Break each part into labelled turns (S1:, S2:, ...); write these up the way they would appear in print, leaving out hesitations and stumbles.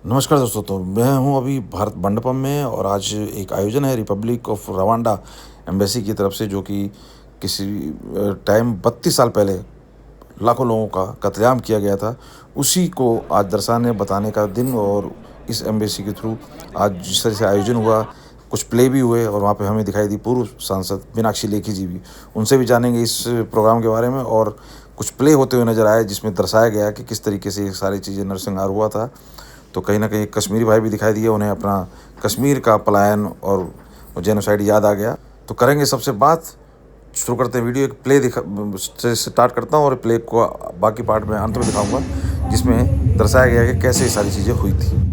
S1: नमस्कार दोस्तों। तो मैं हूं अभी भारत मंडपम में और आज एक आयोजन है रिपब्लिक ऑफ रवांडा एम्बेसी की तरफ से, जो कि किसी टाइम 32 साल पहले लाखों लोगों का कत्लेआम किया गया था। उसी को आज दर्शाने बताने का दिन, और इस एम्बेसी के थ्रू आज जिस तरह से आयोजन हुआ, कुछ प्ले भी हुए और वहाँ पे हमें दिखाई दी पूर्व सांसद मीनाक्षी लेखी जी भी। उनसे भी जानेंगे इस प्रोग्राम के बारे में, और कुछ प्ले होते हुए नजर आए जिसमें दर्शाया गया कि किस तरीके से ये सारी चीज़ें नरसंहार हुआ था। तो कहीं ना कहीं कश्मीरी भाई भी दिखाई दिए, उन्हें अपना कश्मीर का पलायन और जेनोसाइड याद आ गया। तो करेंगे सबसे बात, शुरू करते हैं वीडियो। एक प्ले दिखा से स्टार्ट करता हूँ और प्ले को बाकी पार्ट में अंत में दिखाऊंगा, जिसमें दर्शाया गया है कि कैसे ये सारी चीज़ें हुई थी।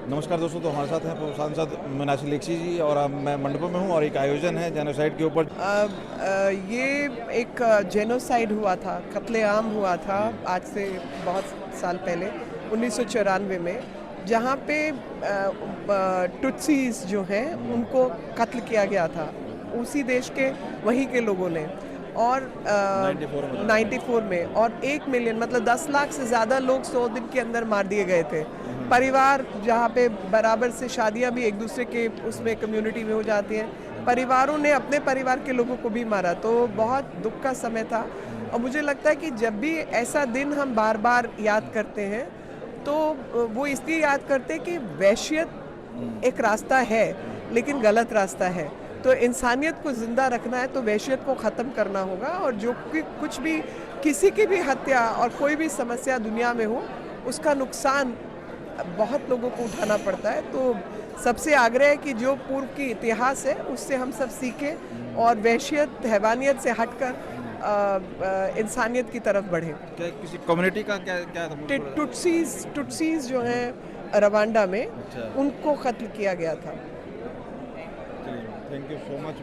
S1: नमस्कार दोस्तों। तो हमारे साथ हैं सांसद मीनाक्षी लेखी जी, और मैं मंडपम में हूँ और एक आयोजन है जेनोसाइड के ऊपर।
S2: ये एक जेनोसाइड हुआ था, कत्लेआम हुआ था आज से बहुत साल पहले 1994 में, जहाँ पे टुत्सीज जो हैं उनको कत्ल किया गया था उसी देश के वहीं के लोगों ने। और 94 में और 1 मिलियन मतलब 10 लाख से ज़्यादा लोग 100 दिन के अंदर मार दिए गए थे। परिवार जहाँ पे बराबर से शादियाँ भी एक दूसरे के उसमें कम्युनिटी में हो जाती हैं, परिवारों ने अपने परिवार के लोगों को भी मारा। तो बहुत दुख का समय था। और मुझे लगता है कि जब भी ऐसा दिन हम बार बार याद करते हैं तो वो इसलिए याद करते हैं कि वैश्यत एक रास्ता है लेकिन गलत रास्ता है। तो इंसानियत को ज़िंदा रखना है तो वैश्यत को ख़त्म करना होगा। और जो कुछ भी किसी की भी हत्या और कोई भी समस्या दुनिया में हो, उसका नुकसान बहुत लोगों को उठाना पड़ता है। तो सबसे आग्रह है कि जो पूर्व की इतिहास है उससे हम सब सीखें और वैश्यत हैवानियत से हटकर इंसानियत की तरफ बढ़ें।
S1: क्या किसी कम्युनिटी का क्या क्या था?
S2: टुट्सीज जो हैं रवांडा में,
S1: अच्छा।
S2: उनको कत्ल किया गया था।
S1: Thank you so much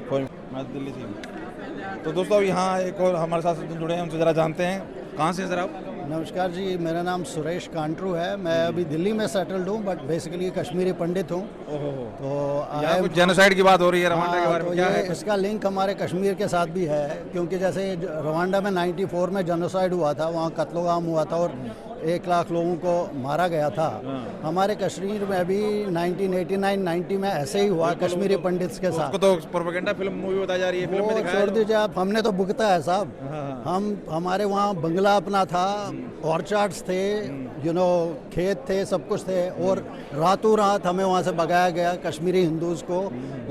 S1: for. मैं दिल्ली से हूँ। तो दोस्तों, अब यहाँ एक और हमारे साथ जुड़े हैं, उनसे ज़रा जानते हैं। कहाँ से हैं सर आप?
S3: नमस्कार जी, मेरा नाम सुरेश कांट्रू है। मैं अभी दिल्ली में सेटल्ड हूँ, बट बेसिकली कश्मीरी पंडित हूँ। तो
S1: यहाँ कुछ जेनोसाइड की बात हो रही है रवांडा के बारे
S3: तो
S1: में, क्या
S3: ये
S1: है?
S3: इसका लिंक हमारे कश्मीर के साथ भी है, क्योंकि जैसे रवांडा में 94 में जेनोसाइड हुआ था, वहाँ कत्लोआम हुआ था और 1 लाख लोगों को मारा गया था। हमारे कश्मीर में भी 1989-90 में ऐसे ही हुआ कश्मीरी पंडित के साथ।
S1: उसको तो प्रोपेगेंडा फिल्म मूवी बताई जा रही है, फिल्म में
S3: वो
S1: दिखाया
S3: छोड़
S1: है।
S3: दीजिए आप, हमने तो भुगता है साहब। हमारे वहाँ बंगला अपना था, ऑर्चार्ड्स थे, खेत थे, सब कुछ थे। और रातों रात हमें वहाँ से भगाया गया कश्मीरी हिंदूज़ को,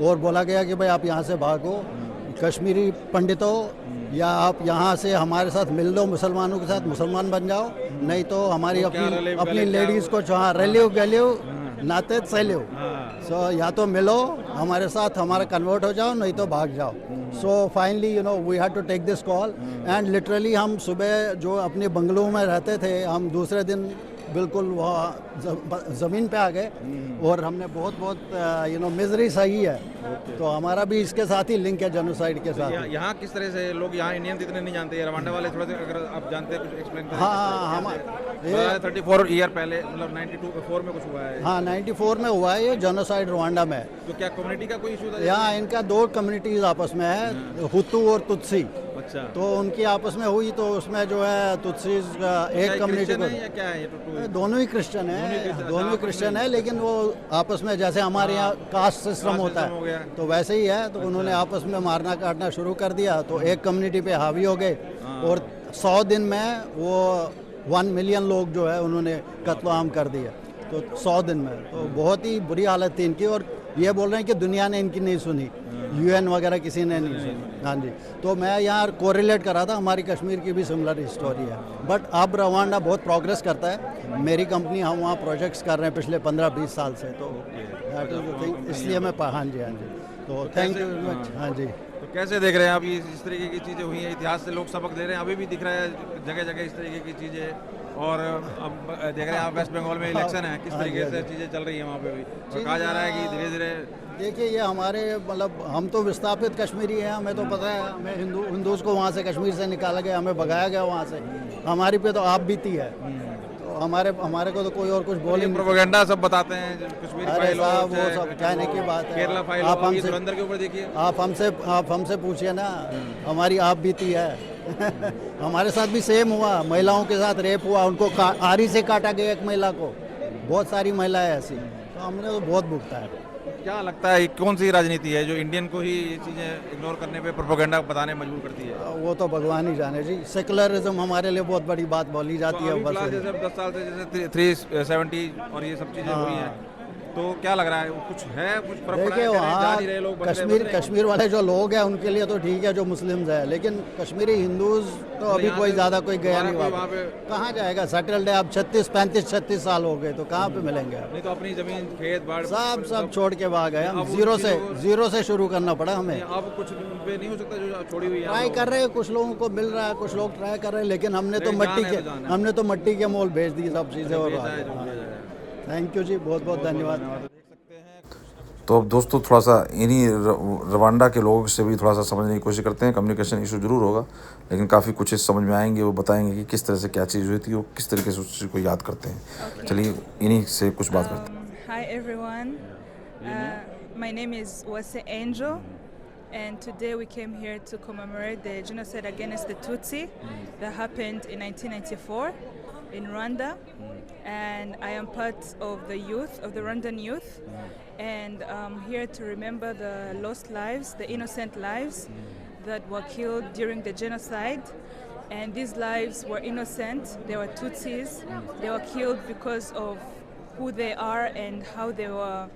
S3: और बोला गया कि भाई आप यहाँ से भागो कश्मीरी पंडितों, या आप यहाँ से हमारे साथ मिल लो, मुसलमानों के साथ मुसलमान बन जाओ, नहीं तो हमारी अपनी लेडीज़ को जहाँ रलियो गलियो नाते सैलियो। सो या तो मिलो हमारे साथ, हमारा कन्वर्ट हो जाओ, नहीं तो भाग जाओ। So finally we had to take this call, and literally हम सुबह जो अपने बंगलों में रहते थे, हम दूसरे दिन बिल्कुल वहाँ ज़मीन पे आ गए। और हमने बहुत मिजरी सही है, तो हमारा भी इसके साथ ही लिंक है, जेनोसाइड के साथ ही।
S1: यहाँ किस तरह से लोग यहाँ इंडियन इतने नहीं जानते हैं, रवांडा वाले थोड़ा सा अगर आप जानते हैं कुछ एक्सप्लेन करें।
S3: हाँ हम ये
S1: 34 ईयर पहले मतलब 92 में कुछ हुआ है।
S3: हाँ 94 में हुआ है ये जेनोसाइड रवांडा में।
S1: तो क्या कम्युनिटी का कोई इशू था?
S3: यहाँ इनका दो कम्युनिटीज आपस में है, हुतू और तुत्सी।
S1: अच्छा,
S3: तो उनकी आपस में हुई, तो उसमें जो है तुत्सी एक कम्युनिटी को,
S1: या क्या है ये?
S3: दोनों ही क्रिश्चियन है, दोनों ही क्रिश्चियन है, लेकिन वो आपस में जैसे हमारे यहाँ कास्ट सिस्टम होता
S1: हो गया।
S3: है तो वैसे ही है। तो उन्होंने आपस में मारना काटना शुरू कर दिया, तो एक कम्युनिटी पे हावी हो गए और 100 दिन में वो 1 मिलियन लोग जो है उन्होंने कत्ल आम कर दिया। तो 100 दिन में तो बहुत ही बुरी हालत थी इनकी, और ये बोल रहे हैं कि दुनिया ने इनकी नहीं सुनी, यूएन वगैरह किसी ने नहीं सुनी। हाँ जी, तो मैं यहाँ कोरिलेट कर रहा था, हमारी कश्मीर की भी सिमिलर स्टोरी है, बट अब रवांडा बहुत प्रोग्रेस करता है। मेरी कंपनी, हम वहाँ प्रोजेक्ट्स कर रहे हैं पिछले 15-20 साल से, तो दैट इज द थिंग, इसलिए मैं हाँ जी तो थैंक यू वेरी मच। हाँ जी,
S1: तो कैसे देख रहे हैं आप ये इस तरीके की चीज़ें हुई हैं, इतिहास से लोग सबक ले रहे हैं, अभी भी दिख रहा है जगह जगह इस तरीके की चीज़ें। और अब देख रहे हैं आप वेस्ट बंगाल में इलेक्शन है, किस तरीके से चीज़ें चल रही हैं वहाँ पे भी, और कहा जा रहा है कि धीरे धीरे
S3: देखिए ये हमारे मतलब हम तो विस्थापित कश्मीरी हैं, हमें तो पता है, हमें हिंदूज को वहाँ से कश्मीर से निकाला गया, हमें भगाया गया वहाँ से, हमारी पे तो आप बीती है, तो हमारे को तो कोई और कुछ बोल ही नहीं।
S1: प्रोपेगेंडा सब बताते हैं कश्मीर
S3: अरे
S1: फाइल
S3: साहब वो सब कहने की बात है।
S1: केरला फाइल
S3: आप हमसे
S1: धुरंधर के ऊपर देखिए,
S3: आप हमसे पूछिए ना, हमारी आप बीती है। हमारे साथ भी सेम हुआ, महिलाओं के साथ रेप हुआ, उनको आरी से काटा गया एक महिला को, बहुत सारी महिलाएं ऐसी, तो हमने तो बहुत भुगता है।
S1: क्या लगता है कौन सी राजनीति है जो इंडियन को ही ये चीज़ें इग्नोर करने पे प्रोपेगेंडा बताने में मजबूर करती है?
S3: वो तो भगवान ही जाने जी, सेकुलरिज्म हमारे लिए बहुत बड़ी बात बोली जाती है। बस
S1: जैसे 10 साल से जैसे 370 और ये सब चीज़ें हुई हैं, तो क्या लग रहा है कुछ है, कुछ फर्क पड़ा है?
S3: देखिए
S1: जा
S3: वहाँ
S1: नहीं रहे लोग, बच रहे हैं?
S3: कश्मीर वाले जो लोग हैं उनके लिए तो ठीक है, जो मुस्लिम्स है, लेकिन कश्मीरी हिंदूज तो अभी कोई ज़्यादा कोई गया नहीं
S1: वहाँ
S3: वहाँ
S1: पे
S3: कहाँ जाएगा, सेटल्ड है अब 36 साल हो गए, तो कहाँ पे मिलेंगे अब?
S1: नहीं तो अपनी जमीन खेत बाड़
S3: सब छोड़ के भाग गए हम, जीरो से शुरू करना पड़ा हमें।
S1: अब कुछ पे नहीं हो सकता जो छोड़ी हुई है?
S3: ट्राई कर रहे हैं, कुछ लोगों को मिल रहा है, कुछ लोग ट्राई कर रहे हैं, लेकिन हमने तो मट्टी के मोल भेज दी सब चीज़ें। और थैंक यू जी, बहुत बहुत धन्यवाद।
S1: तो अब दोस्तों थोड़ा सा इन्हीं रवांडा के लोगों से भी थोड़ा सा समझने की कोशिश करते हैं। कम्युनिकेशन इशू जरूर होगा, लेकिन काफ़ी कुछ समझ में आएंगे, वो बताएंगे कि किस तरह से क्या चीज़ हुई थी, वो किस तरीके से उस चीज़ को याद करते हैं। चलिए इन्हीं से कुछ बात करते हैं।
S4: Hi everyone, my name is Wase Angel, and today we came here to commemorate the genocide against the Tutsi that happened in 1994 in Rwanda, and I am part of the youth, of the Rwandan youth, and I'm here to remember the lost lives, the innocent lives that were killed during the genocide. And these lives were innocent, they were Tutsis, they were killed because of who they are and how they were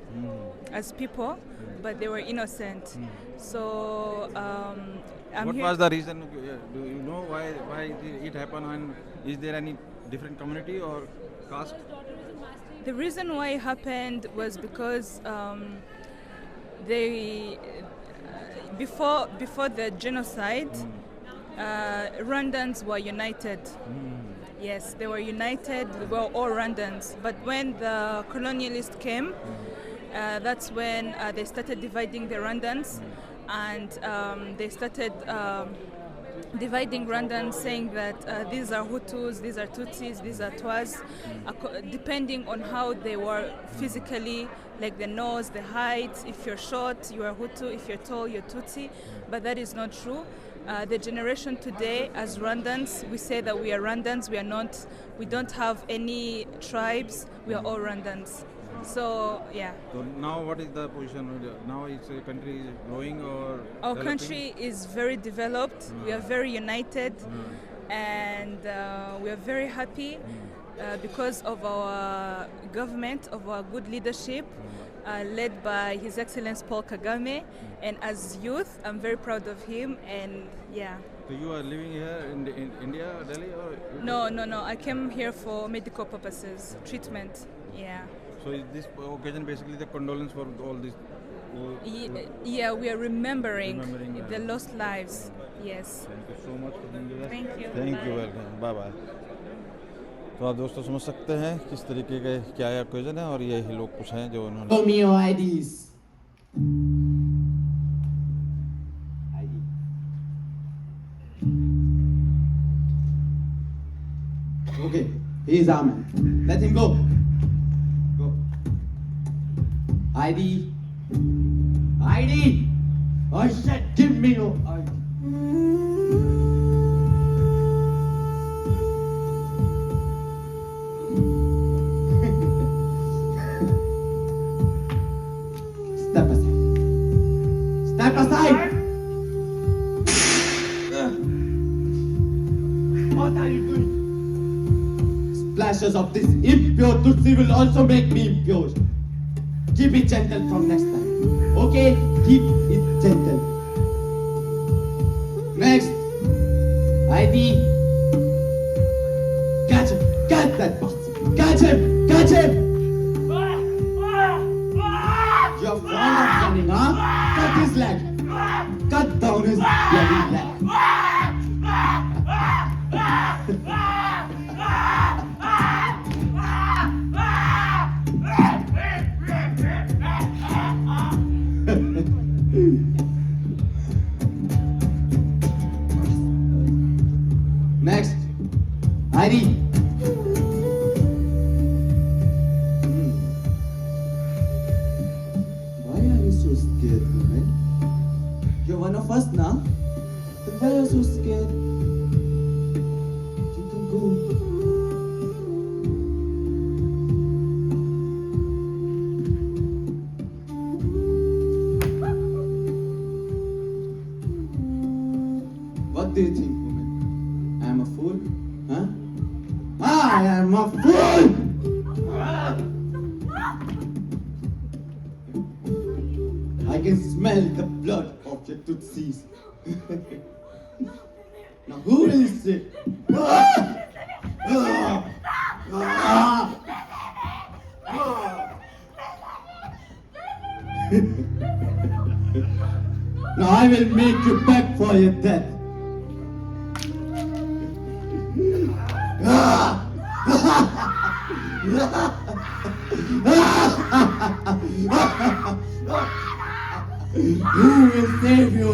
S4: as people, but they were innocent. So I'm
S1: What
S4: here.
S1: was the reason? Do you know why it happened, and is there any different community or caste?
S4: The reason why it happened was because they before the genocide, Rwandans were united. Yes, they were united. We were all Rwandans. But when the colonialists came, that's when they started dividing the Rwandans, and they started dividing Rwandans, saying that these are Hutus, these are Tutsis, these are Twas, depending on how they were physically, like the nose, the height. If you're short, you are Hutu. If you're tall, you're Tutsi. But that is not true. The generation today, as Rwandans, we say that we are Rwandans. We are not. We don't have any tribes. We are all Rwandans. So yeah.
S1: So now what is the position? Now it's a country is growing or
S4: Our
S1: developing?
S4: country is very developed. We are very united, and we are very happy because of our government, of our good leadership, led by His Excellency Paul Kagame. And as youth, I'm very proud of him. And yeah.
S1: So you are living here in India, Delhi, or
S4: No. I came here for medical purposes, treatment. Yeah.
S1: So is this occasion basically the condolence for all this?
S4: Yeah, we are remembering
S1: Remembering,
S4: the lost lives. Yes.
S1: Thank you so much for being with us.
S4: Thank you.
S1: Thank you, welcome, bye bye. तो आप दोस्तों समझ सकते हैं किस तरीके का क्या ओकेजन है, और ये लोग कुछ हैं जो उन्होंने
S5: Show me your IDs. He is our man. Let him go. Go. ID. ID. I said, give me your ID. Step aside. Step aside. What are you doing? Splashes of this impure Tutsi will also make me impure. Keep it gentle from next time. Okay? Keep it gentle. Next. ID. Catch him. Catch that bastard. Catch him. Catch him. You're fond of running, huh? Cut his leg. Cut down his bloody leg. Next, ID. Why are you so scared, woman? You're one of us now. Then why are you so scared? You can go. What do you think, woman? I am a fool? Huh? I am a fool! I can smell the blood of your Tutsis. Now who is it? Now I will make you beg for your death. Who will save you?